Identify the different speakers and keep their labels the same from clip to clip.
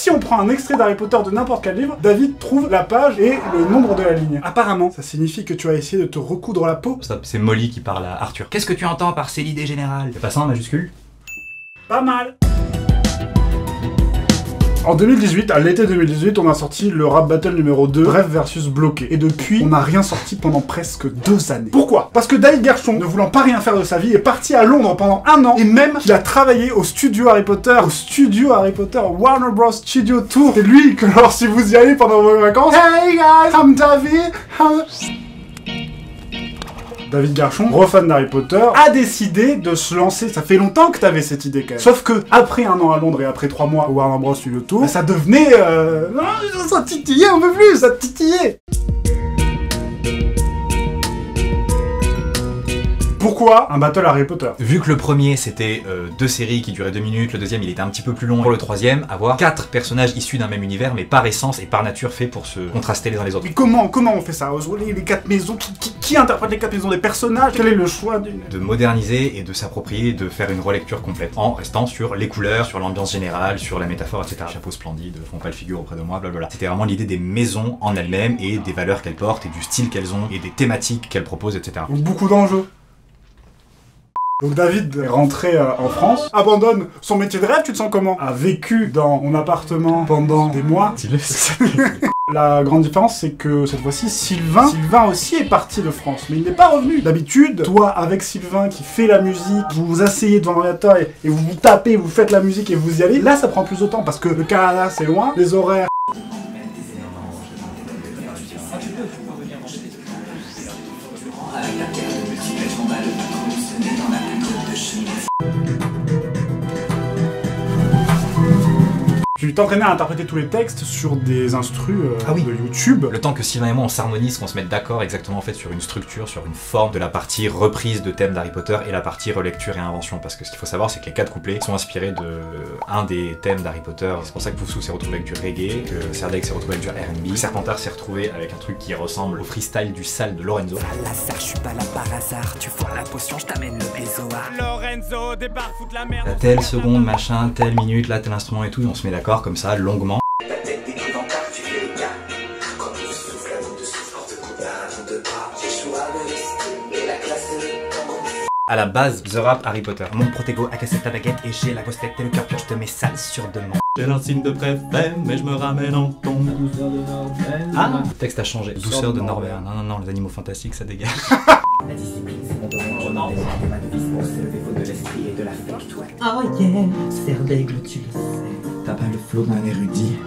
Speaker 1: Si on prend un extrait d'Harry Potter de n'importe quel livre, David trouve la page et le nombre de la ligne. Apparemment, ça signifie que tu as essayé de te recoudre la peau.
Speaker 2: Stop, c'est Molly qui parle à Arthur. Qu'est-ce que tu entends par c'est l'idée générale? C'est pas ça en majuscule?
Speaker 1: Pas mal. En 2018, à l'été 2018, on a sorti le rap battle numéro 2, Bref versus Bloqué. Et depuis, on n'a rien sorti pendant presque 2 années. Pourquoi? Parce que David Garchon, ne voulant pas rien faire de sa vie, est parti à Londres pendant 1 an, et même qu'il a travaillé au studio Harry Potter, Warner Bros Studio Tour. C'est lui que, alors, si vous y allez pendant vos vacances, hey guys, I'm David, David Garchon, gros fan d'Harry Potter, a décidé de se lancer. Ça fait longtemps que t'avais cette idée quand même. Sauf que, après 1 an à Londres et après 3 mois au Warner Bros Studio Tour, ça devenait... ça titillait un peu plus, ça titillait. Pourquoi un battle Harry Potter?
Speaker 2: Vu que le premier c'était 2 séries qui duraient 2 minutes, le deuxième il était un petit peu plus long, pour le troisième, avoir 4 personnages issus d'un même univers mais par essence et par nature fait pour se contraster les uns les autres.
Speaker 1: Mais comment on fait ça? Les 4 maisons, qui interprète les 4 maisons des personnages? Quel est le choix
Speaker 2: de moderniser et de s'approprier, de faire une relecture complète en restant sur les couleurs, sur l'ambiance générale, sur la métaphore, etc. Chapeau splendide, font pas le figure auprès de moi, blablabla. C'était vraiment l'idée des maisons en elles-mêmes et des valeurs qu'elles portent et du style qu'elles ont et des thématiques qu'elles proposent, etc.
Speaker 1: Donc beaucoup d'enjeux. Donc David est rentré en France, abandonne son métier de rêve, tu te sens comment? A vécu dans mon appartement pendant des mois. La grande différence, c'est que cette fois-ci, Sylvain aussi est parti de France, mais il n'est pas revenu. D'habitude, toi, avec Sylvain qui fait la musique, vous vous asseyez devant l'ordinateur et vous vous tapez, vous faites la musique et vous y allez. Là, ça prend plus de temps parce que le Canada, c'est loin, les horaires... Tu t'entraînais à interpréter tous les textes sur des instrus de YouTube.
Speaker 2: Le temps que Sylvain et moi on s'harmonise, qu'on se mette d'accord exactement en fait sur une structure, sur une forme de la partie reprise de thèmes d'Harry Potter et la partie relecture et invention. Parce que ce qu'il faut savoir, c'est que les 4 couplets sont inspirés de un des thèmes d'Harry Potter. C'est pour ça que Poufsou s'est retrouvé avec du reggae, que Serdaigle s'est retrouvé avec du R&B, que Serpentard s'est retrouvé avec un truc qui ressemble au freestyle du sale de Lorenzo.
Speaker 3: Je suis pas là par hasard, tu vois la potion, je t'amène le bézoard.
Speaker 4: Lorenzo, départ, fout la merde.
Speaker 2: À telle seconde, machin, telle minute, là tel instrument et tout, et on se met d'accord comme ça, longuement. À la base, The Rap Harry Potter. Mon protégo a cassé ta baguette et j'ai la grosse tête et le cœur pur, je te mets sale sur demande. J'ai un signe de préfet, mais je me ramène en ton. Douceur de Norbert. Ah, le texte a changé. Douceur de Norbert. Non, non, non, les animaux fantastiques, ça dégage.
Speaker 3: La discipline, c'est mon domaine, je ma devise pour s'élever, faut de l'esprit et de l'affect, ouais.
Speaker 5: Oh yeah, Serdaigle, tu le sais, t'as pas le flow d'un érudit.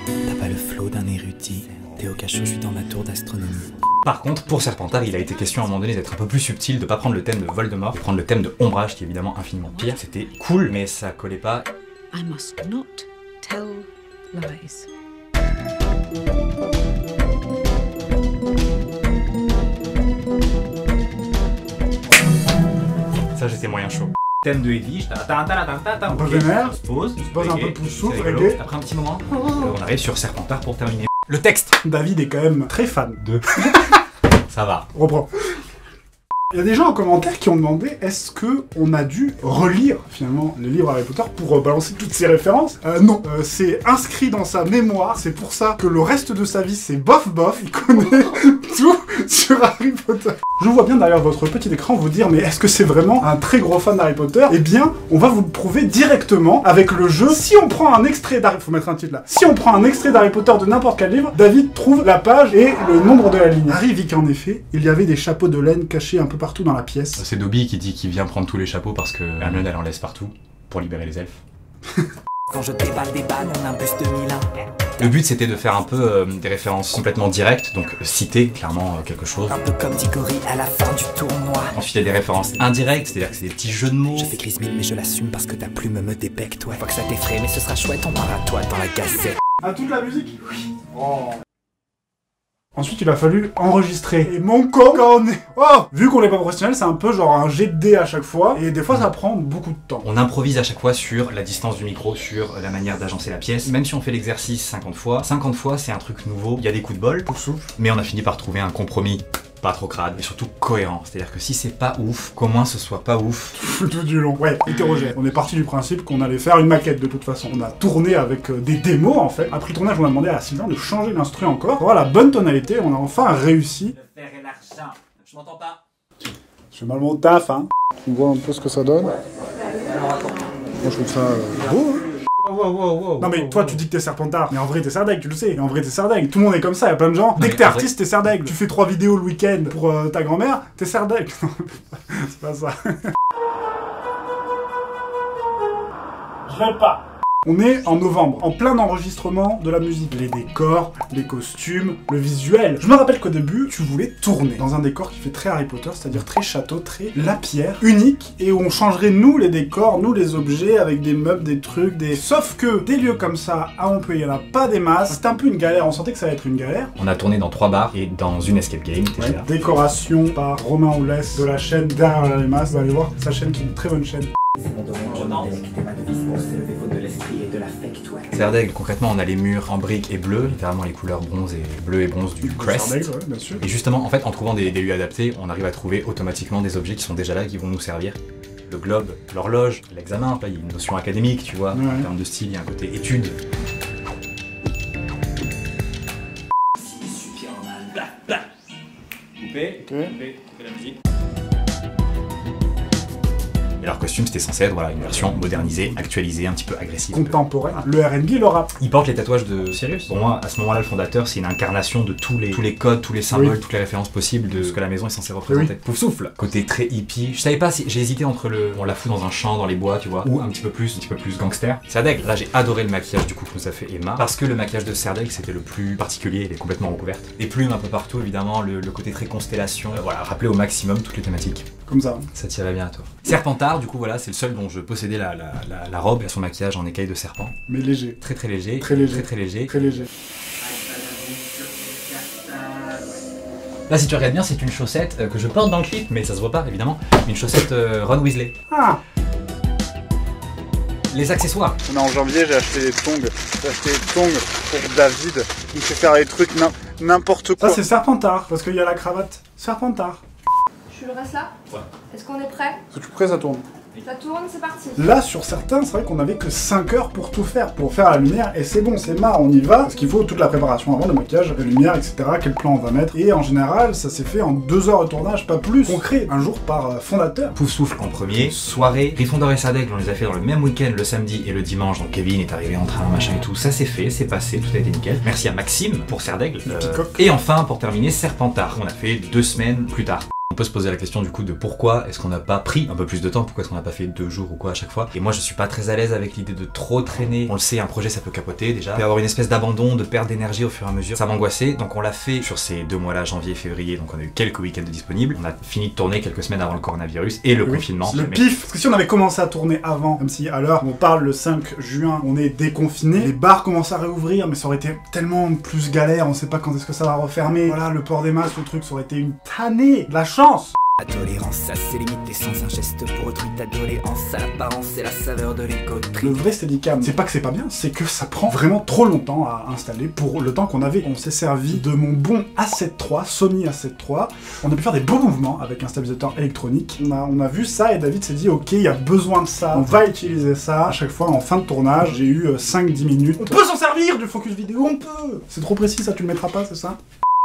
Speaker 3: T'as pas le flow d'un érudit. Théo Cachot, je suis dans ma tour d'astronomie.
Speaker 2: Par contre, pour Serpentard, il a été question à un moment donné d'être un peu plus subtil, de pas prendre le thème de Voldemort, de prendre le thème de Ombrage, qui est évidemment infiniment pire. C'était cool, mais ça collait pas.
Speaker 6: I must not tell lies.
Speaker 2: Ça, j'étais moyen chaud. Thème de Edwige,
Speaker 1: un peu vénère,
Speaker 2: se pose
Speaker 1: un peu Poufsou,
Speaker 2: reggae. Après un petit moment, on arrive sur Serpentard pour terminer. Le texte.
Speaker 1: David est quand même très fan de...
Speaker 2: Ça va.
Speaker 1: Reprends. Il y a des gens en commentaire qui ont demandé est-ce que on a dû relire finalement les livres Harry Potter pour balancer toutes ces références. Non, c'est inscrit dans sa mémoire, c'est pour ça que le reste de sa vie c'est bof bof, il connaît tout sur Harry Potter. Je vois bien derrière votre petit écran vous dire mais est-ce que c'est vraiment un très gros fan d'Harry Potter? Eh bien, on va vous le prouver directement avec le jeu. Si on prend un extrait d'Harry... Faut mettre un titre là. Si on prend un extrait d'Harry Potter de n'importe quel livre, David trouve la page et le nombre de la ligne. Harry vit qu'en effet, il y avait des chapeaux de laine cachés un peu partout dans la pièce.
Speaker 2: C'est Dobby qui dit qu'il vient prendre tous les chapeaux parce que Hermione elle en laisse partout pour libérer les elfes.
Speaker 3: Quand je déballe des balles, on a un bus de Milan.
Speaker 2: Le but c'était de faire un peu des références complètement directes, donc citer clairement quelque chose.
Speaker 3: Un peu comme Diggory à la fin du tournoi.
Speaker 2: Ensuite il y a des références indirectes, c'est-à-dire que c'est des petits jeux de mots.
Speaker 3: Je fais Chris Mille mais je l'assume parce que ta plume me débecte, ouais. Faut que ça t'effraie mais ce sera chouette, on parle à toi dans la gazette.
Speaker 1: À toute la musique? Oui. Oh. Ensuite, il a fallu enregistrer. Et mon con, quand on est... Oh, vu qu'on n'est pas professionnel, c'est un peu genre un jet de dés à chaque fois. Et des fois, ça prend beaucoup de temps.
Speaker 2: On improvise à chaque fois sur la distance du micro, sur la manière d'agencer la pièce. Même si on fait l'exercice 50 fois c'est un truc nouveau. Il y a des coups de bol, mais on a fini par trouver un compromis pas trop crade, mais surtout cohérent. C'est-à-dire que si c'est pas ouf, qu'au moins ce soit pas ouf.
Speaker 1: Tout du long. Ouais, hétérogène. On est parti du principe qu'on allait faire une maquette de toute façon. On a tourné avec des démos en fait. Après le tournage, on a demandé à Sylvain de changer l'instru encore. Voilà, la bonne tonalité, on a enfin réussi.
Speaker 2: Le fer et l'argent. Je m'entends pas.
Speaker 1: Je fais mal mon taf, hein. On voit un peu ce que ça donne. Moi, je trouve ça beau, hein. Non mais toi tu dis que t'es Serpentard, mais en vrai t'es Serdaigle, tu le sais. Et en vrai t'es Serdaigle, tout le monde est comme ça, y a plein de gens. Dès que t'es artiste, t'es Serdaigle. Tu fais 3 vidéos le week-end pour ta grand-mère, t'es Serdaigle. C'est pas ça. Je l'aime pas. On est en novembre, en plein enregistrement de la musique. Les décors, les costumes, le visuel. Je me rappelle qu'au début, tu voulais tourner dans un décor qui fait très Harry Potter, c'est-à-dire très château, très Lapierre, unique, et où on changerait nous les décors, nous les objets, avec des meubles, des trucs, des... Sauf que des lieux comme ça, à Montpellier, il n'y en a pas des masses. C'était un peu une galère, on sentait que ça allait être une galère.
Speaker 2: On a tourné dans 3 bars et dans une escape game.
Speaker 1: Ouais. Décoration par Romain Oulès de la chaîne Derrière les masses. Vous allez voir, sa chaîne qui est une très bonne chaîne.
Speaker 5: C'est mon domaine, je me délectais ma devise pour s'élever faute de l'esprit et de l'affect, ouais.
Speaker 2: Serdaigle, concrètement, on a les murs en briques et bleu, littéralement les couleurs bronze et bleu et bronze du crest.
Speaker 1: Serdaigle, ouais, bien sûr.
Speaker 2: Et justement, en fait, en trouvant des lieux adaptés, on arrive à trouver automatiquement des objets qui sont déjà là, qui vont nous servir. Le globe, l'horloge, l'examen, là, il y a une notion académique, tu vois,
Speaker 1: ouais.
Speaker 2: En termes de style, il y a un côté étude. Coupé, coupé la musique. Et leur costume, c'était censé être voilà, une version modernisée, actualisée, un petit peu agressive.
Speaker 1: Contemporaine. Le R&B, le rap.
Speaker 2: Il porte les tatouages de Sirius. Pour moi, à ce moment-là, le fondateur, c'est une incarnation de tous les codes, tous les symboles,
Speaker 1: oui.
Speaker 2: Toutes les références possibles de ce que la maison est censée représenter. Oui. Pouf souffle. Côté très hippie. Je savais pas si j'ai hésité entre on la fout dans un champ, dans les bois, tu vois, ou un petit peu plus gangster. Serdaigle. Là, j'ai adoré le maquillage du coup que nous a fait Emma, parce que le maquillage de Serdaigle, c'était le plus particulier. Il est complètement recouverte. Des plumes un peu partout, évidemment, le côté très constellation. Voilà, rappeler au maximum toutes les thématiques.
Speaker 1: Comme ça.
Speaker 2: Ça tirait bien à toi. Serpentard, du coup, voilà, c'est le seul dont je possédais la robe et son maquillage en écaille de serpent.
Speaker 1: Mais léger.
Speaker 2: Très très léger.
Speaker 1: Très léger.
Speaker 2: Très léger.
Speaker 1: Très léger.
Speaker 2: Là, si tu regardes bien, c'est une chaussette que je porte dans le clip, mais ça se voit pas évidemment. Une chaussette Ron Weasley.
Speaker 1: Ah.
Speaker 2: Les accessoires.
Speaker 7: Non, en janvier, j'ai acheté des tongs. J'ai acheté des tongs pour David. Il fait faire des trucs n'importe quoi.
Speaker 1: Ça, c'est Serpentard, parce qu'il y a la cravate. Serpentard.
Speaker 8: Je le reste là? Ouais. Est-ce qu'on est prêt?
Speaker 1: Si tu es prêt, ça tourne.
Speaker 8: Ça tourne, c'est parti.
Speaker 1: Là, sur certains, c'est vrai qu'on avait que 5 heures pour tout faire, pour faire la lumière, et c'est bon, c'est marre, on y va, parce qu'il faut toute la préparation avant, le maquillage, la lumière, etc., quel plan on va mettre, et en général, ça s'est fait en 2 heures de tournage, pas plus, concret, un jour par fondateur.
Speaker 2: Pouf souffle en premier, soirée, Gryffondor et Serdaigle, on les a fait dans le même week-end, le samedi et le dimanche, donc Kevin est arrivé en train, machin et tout, ça s'est fait, c'est passé, tout a été nickel. Merci à Maxime pour Serdaigle, et enfin, pour terminer, Serpentard, on a fait 2 semaines plus tard. On peut se poser la question du coup de pourquoi est-ce qu'on n'a pas pris un peu plus de temps, pourquoi est-ce qu'on n'a pas fait 2 jours ou quoi à chaque fois. Et moi je suis pas très à l'aise avec l'idée de trop traîner. On le sait, un projet ça peut capoter déjà. Il peut y avoir une espèce d'abandon, de perte d'énergie au fur et à mesure. Ça m'angoissait, donc on l'a fait sur ces 2 mois là, janvier et février, donc on a eu quelques week-ends disponibles. On a fini de tourner quelques semaines avant le coronavirus et le confinement.
Speaker 1: Le pif, parce que si on avait commencé à tourner avant, même si à l'heure on parle le 5 juin, on est déconfiné, les bars commencent à réouvrir, mais ça aurait été tellement plus galère, on sait pas quand est-ce que ça va refermer. Voilà, le port des masques, le truc, ça aurait été une tannée, de la chance.
Speaker 3: La tolérance a ses limites et sans un geste pour autrui ta doléance à l'apparence et la saveur de l'écoterie.
Speaker 1: Le vrai Steadicam, c'est pas que c'est pas bien, c'est que ça prend vraiment trop longtemps à installer pour le temps qu'on avait. On s'est servi de mon bon A7 III, Sony A7 III. On a pu faire des beaux mouvements avec un stabilisateur électronique. On a vu ça et David s'est dit ok, il y a besoin de ça, on va utiliser ça. À chaque fois en fin de tournage, j'ai eu 5-10 minutes. On peut s'en servir du focus vidéo, on peut. C'est trop précis, ça tu le mettras pas, c'est ça?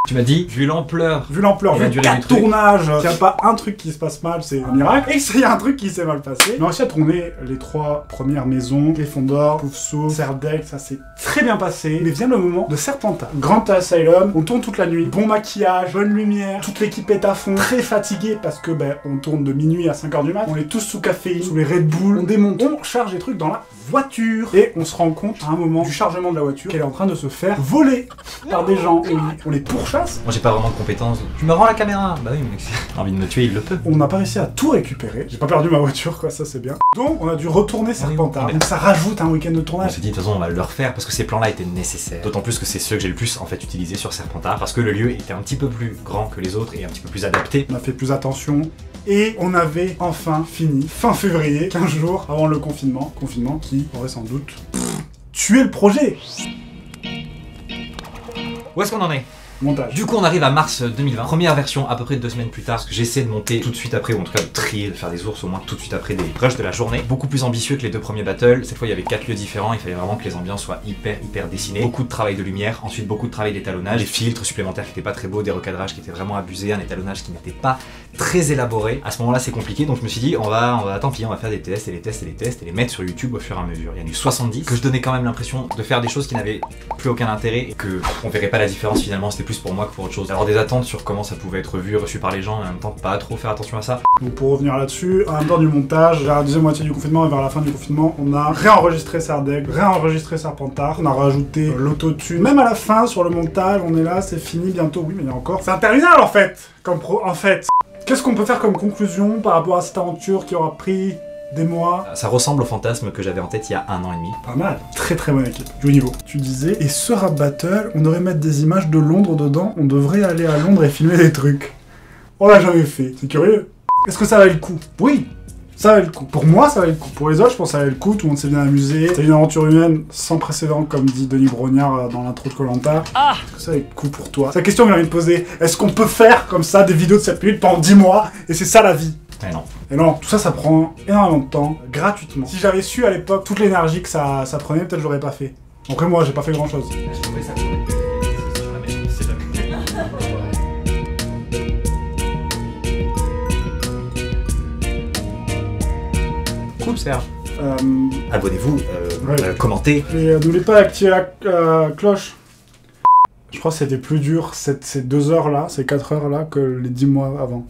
Speaker 2: Tu m'as dit, vu l'ampleur,
Speaker 1: vu le tournage, qu'il n'y a pas un truc qui se passe mal, c'est un miracle. Et s'il y a un truc qui s'est mal passé, on a réussi à tourner les 3 premières maisons, Gryffondor, Pouf souffle, Serdaigle, ça s'est très bien passé. Mais vient le moment de Serpentard. Grand Asylum, on tourne toute la nuit, bon maquillage, bonne lumière, toute l'équipe est à fond, très fatigué parce que on tourne de minuit à 5h du mat, on est tous sous caféine, sous les Red Bull, on démonte, on charge les trucs dans la voiture. Et on se rend compte à un moment du chargement de la voiture qu'elle est en train de se faire voler par des gens. On les pourchasse.
Speaker 2: Moi j'ai pas vraiment de compétences. Tu me rends la caméra. Bah oui, mec, s'il a envie de me tuer, il le peut.
Speaker 1: On n'a pas réussi à tout récupérer. J'ai pas perdu ma voiture, quoi, ça c'est bien. Donc on a dû retourner Serpentard. Donc ça rajoute un week-end de
Speaker 2: On
Speaker 1: tournage.
Speaker 2: s'est dit de toute façon on va le refaire parce que ces plans-là étaient nécessaires. D'autant plus que c'est ceux que j'ai le plus en fait utilisés sur Serpentard parce que le lieu était un petit peu plus grand que les autres et un petit peu plus adapté.
Speaker 1: On a fait plus attention. Et on avait enfin fini, fin février, 15 jours avant le confinement. Confinement qui aurait sans doute tué le projet.
Speaker 2: Où est-ce qu'on en est?
Speaker 1: Montage.
Speaker 2: Du coup, on arrive à mars 2020. Première version à peu près 2 semaines plus tard. Parce que j'essaie de monter tout de suite après, ou en tout cas de trier, de faire des ours au moins tout de suite après des rushs de la journée. Beaucoup plus ambitieux que les 2 premiers battles. Cette fois, il y avait 4 lieux différents. Il fallait vraiment que les ambiances soient hyper dessinées. Beaucoup de travail de lumière. Ensuite, beaucoup de travail d'étalonnage. Des filtres supplémentaires qui étaient pas très beaux, des recadrages qui étaient vraiment abusés, un étalonnage qui n'était pas très élaboré. À ce moment-là, c'est compliqué. Donc, je me suis dit, tant pis, on va faire des tests et les mettre sur YouTube au fur et à mesure. Il y en a eu 70 que je donnais quand même l'impression de faire des choses qui n'avaient plus aucun intérêt et que on verrait pas la différence finalement. C'était plus pour moi que pour autre chose. Alors des attentes sur comment ça pouvait être vu, reçu par les gens, et en même temps pas trop faire attention à ça.
Speaker 1: Donc pour revenir là-dessus, en même temps du montage, vers la deuxième moitié du confinement et vers la fin du confinement, on a réenregistré Serdaigle, réenregistré Serpentard, on a rajouté l'autotune. Même à la fin sur le montage, on est là, c'est fini bientôt, oui mais il y a encore. C'est interminable en fait, en fait. Qu'est-ce qu'on peut faire comme conclusion par rapport à cette aventure qui aura pris des mois?
Speaker 2: Ça ressemble au fantasme que j'avais en tête il y a 1 an et demi.
Speaker 1: Pas mal, très bonne équipe, du haut niveau. Tu disais, et ce rap battle, on devrait mettre des images de Londres dedans, on devrait aller à Londres et filmer des trucs. On l'a jamais fait, c'est curieux. Est-ce que ça valait le coup? Oui, ça valait le coup. Pour moi, ça valait le coup. Pour les autres, je pense que ça valait le coup, tout le monde s'est bien amusé. C'est une aventure humaine sans précédent, comme dit Denis Brognard dans l'intro de Koh-Lanta. Est-ce que ça valait le coup pour toi? C'est la question que j'ai envie de poser. Est-ce qu'on peut faire comme ça des vidéos de 7 minutes pendant 10 mois, et c'est ça la vie?
Speaker 2: Et non.
Speaker 1: Et non, tout ça, ça prend énormément de temps, gratuitement. Si j'avais su à l'époque toute l'énergie que ça prenait, peut-être je l'aurais pas fait. Après moi, j'ai pas fait grand-chose.
Speaker 2: Cool, Serge. Abonnez-vous,
Speaker 1: Ouais.
Speaker 2: commentez.
Speaker 1: Et n'oubliez pas d'activer la cloche. Je crois que c'était plus dur ces 2 heures-là, ces 4 heures-là, que les 10 mois avant.